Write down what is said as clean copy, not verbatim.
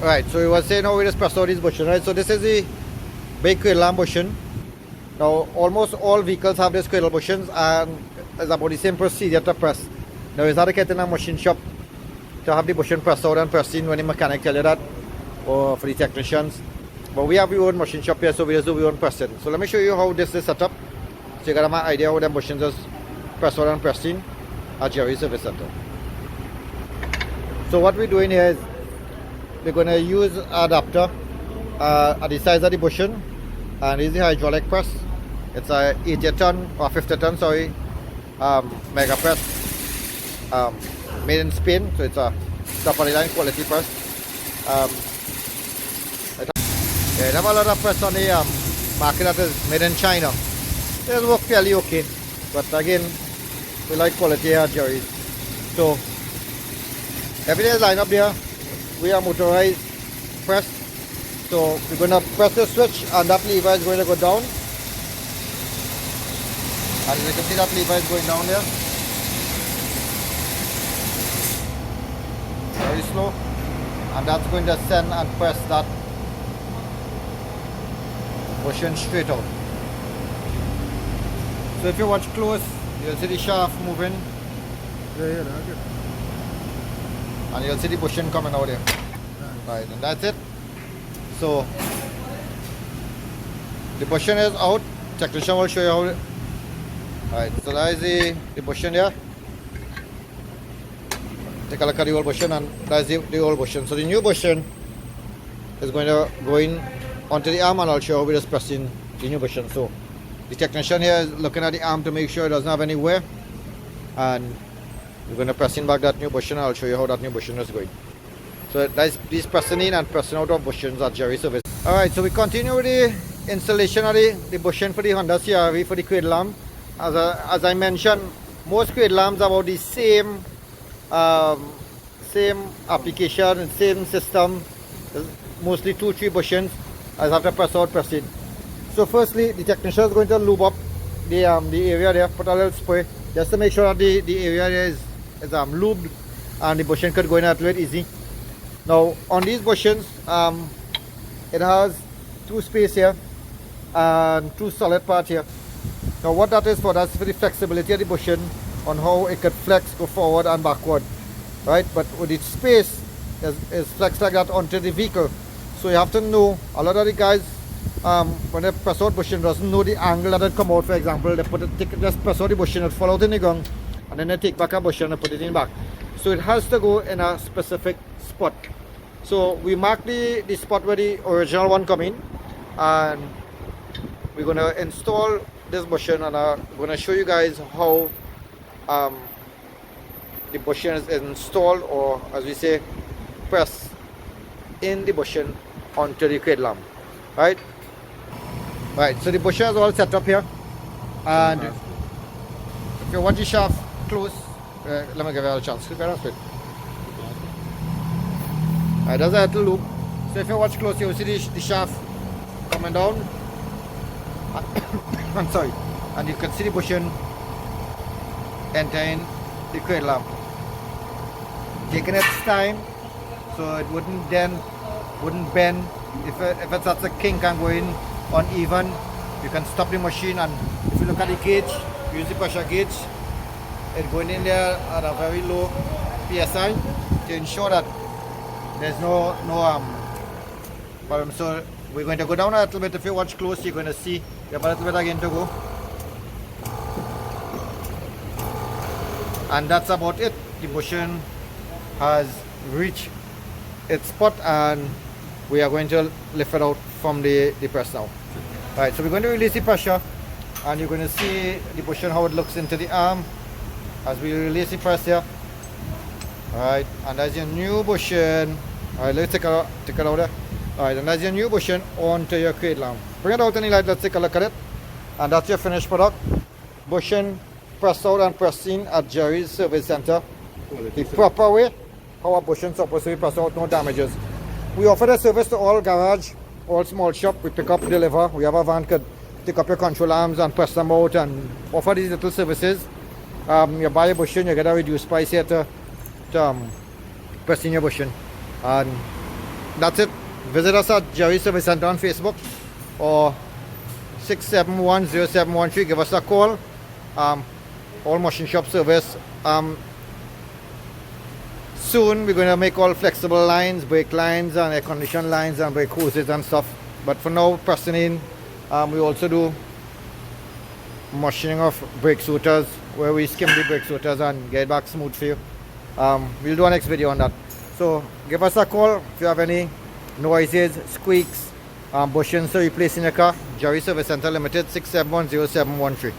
Alright, so we were saying how we just press out this bushing, right? So this is the big cradle arm bushing. Now almost all vehicles have this cradle bushings, and it's about the same procedure to press. Now it's not to get in a machine shop to have the bushing pressed out and pressed in when the mechanic tell you that, or for the technicians. But we have our own machine shop here, so we just do our own pressing. So let me show you how this is set up, so you got an idea how the bushings is pressed out and pressed in at Jerry's Service Center. So what we're doing here is we're going to use an adapter at the size of the bushing, and this is the hydraulic press. It's a 80 ton or 50 ton, sorry, mega press, made in Spain, so it's a top of the line quality press. They have a lot of press on the market that is made in China. It work fairly okay, but again, we like quality here at Jerry's. So everything is lined up there. We are motorized press. So we're going to press the switch, and that lever is going to go down. And you can see that lever is going down there. Very slow. And that's going to send and press that bushing straight out. So if you watch close, you'll see the shaft moving. Yeah, And you'll see the bushing coming out here. Right, and that's it. So the bushing is out. Technician will show you how. Alright, so that is the bushing here. Take a look at the old bushing, and that's the old bushing. So the new bushing is going to go in onto the arm, and I'll show you how we just pressing the new bushing. So the technician here is looking at the arm to make sure it doesn't have any wear, and we're going to press in back that new bushing, and I'll show you how that new bushing is going. So that's this pressing in and pressing out of bushings at Jerry's Service. Alright, so we continue with the installation of the bushing for the Honda CR-V for the cradle arm. As I mentioned, most cradle arms are about the same application and same system. There's mostly 2-3 bushings as after press out, press in. So firstly, the technician is going to lube up the area there, put a little spray just to make sure that the area there is lubed and the bushing could go in a little bit easy. Now on these bushings, it has 2 space here and 2 solid part here. Now what that is for, that's for the flexibility of the bushing on how it could flex, go forward and backward, right? But with its space is flexed like that onto the vehicle. So you have to know, a lot of the guys when they press out bushing doesn't know the angle that it come out. For example, they just press out the bushing, it fall out in the ground, and then they take back a bushing and put it in back. So it has to go in a specific spot. So we mark the spot where the original one come in, and we're going to install this bushing, and I'm going to show you guys how the bushing is installed, or as we say, press in the bushing onto the cradle arm. Right, so the bushing is all set up here, and if you want the shaft close, let me give you a chance. Alright, there's a little loop. So if you watch close, you'll see the shaft coming down. I'm sorry, and you can see the bushing entering the cradle arm. Taking its time, so it wouldn't bend. If it's at a kink and going uneven, you can stop the machine, and if you look at the gauge, use the pressure gauge, it's going in there at a very low PSI to ensure that there's no problem. So we're going to go down a little bit. If you watch close, you're going to see we have a little bit again to go, and that's about it. The bushing has reached its spot, and we are going to lift it out from the press now. Right, so we're going to release the pressure, and you're going to see the bushing how it looks into the arm as we release the press here. Alright, and that's your new bushing. Alright, let's take it out there. Alright, and that's your new bushing onto your cradle arm. Bring it out any light, let's take a look at it. And that's your finished product. Bushing pressed out and pressed in at Jerry's Service Center. The proper way how a bushing is supposed to be pressed out, no damages. We offer the service to all garage, all small shop. We pick up, deliver. We have a van could pick up your control arms and press them out, and offer these little services. You buy a bushing, you get a reduced price here to press in your bushing. And that's it. Visit us at Jerry Service Center on Facebook or 6710713. Give us a call. All machine shop service. Soon we're going to make all flexible lines, brake lines and air condition lines and brake hoses and stuff. But for now, pressing in, we also do machining of brake suiters, where we skim the brake suiters and get it back smooth for you. We'll do a next video on that. So give us a call if you have any noises, squeaks, bushings to replace in your car. Jerry Service Center Limited, 6710713.